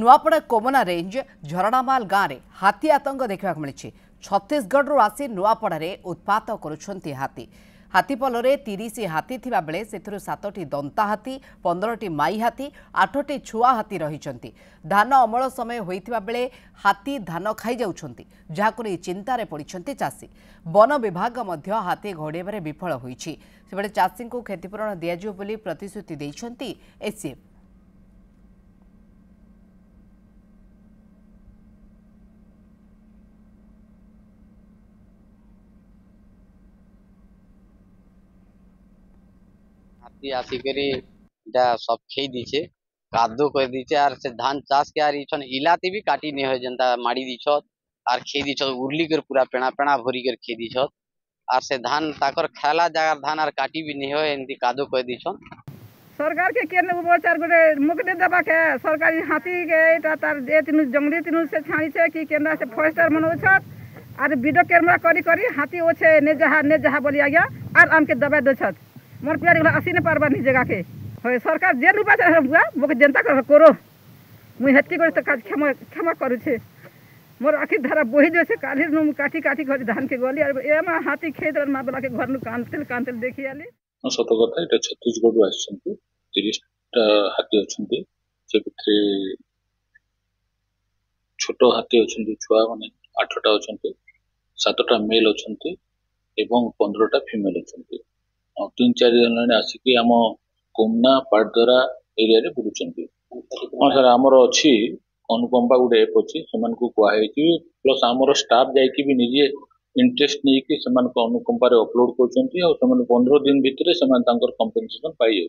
Nuapada Komna range झरणामाल गाँव में हाथी आतंक देखा मिली। छत्तीसगढ़ आसी नुआपड़ा उत्पात करुछंती हाथी। हाथीपल 30 हाथी थिबा बेले सेथिरु 7टी दंता हाथी, 15टी माई हाथी, 8टी छुआ हाथी रहिचंती। धान अमल समय होइथिबा बेले हाथी धान खाई जाउछंती, जाहाकु नै चिंतारे पड़िछंती चाषी। वन विभाग मध्य हाथी घोड़ेबारे विफल होइछि। सेबेले चाषी को क्षतिपूरण दियाजियो बोली प्रतिश्रुति दैछंती एसीएफ। हाथी आसिकरी सब खेई दीछे, कादो कर दीछे और से धान चाष के इछन इलाती भी काटी नहीं हो जनता मारी दीछत और खे दीछत उर्ली कर पूरा पेणा पेणा भरी कर खे दीछत और से धान ताकर खाला जगह धान और काटी भी नहीं हो एंती कादो कर दीछन। सरकार के केन उपचार गोटे मुख दे देबा के सरकारी हाथी के एटा तार जे तिनु जंगली तिनु से छाणी छे कि केंद्र से फॉरेस्टर मनोछत और वीडियो कैमरा करी करी हाथी ओछे ने जहा बोली आ गया और आम के दबा दोछत मोर प्यार असी ने पारबा नि जगह के होय सरकार जे उपचार हुआ मोके जनता कर करो मुई हेतकी करे त क्षमा क्षमा करू छे मोर आखिर धारा बोही जो से काली नु काटी काटी घर धान के गली और एमा हाथी खेत और मा बोला के घर नु कांतल देखि आली। सत कथा एटा छत्तीसगढ़ आछंती 30 हाथी अछंती से भितरे छोटो हाथी अछंती छुआ माने 8टा अछंती 7टा मेल अछंती एवं 15टा फीमेल अछंती। 3-4 दिन आसिकी आम कोमना पाटदरा एरिया रे बुलुचंती। सर आमर अच्छी अनुकंपा गोटे एप अच्छी से प्लस आमर स्टाफ जाकि भी निजे इंटरेस्ट नहीं कि अनुकंपा अपलोड कर 15 दिन भितर कंपेनसेशन पाई।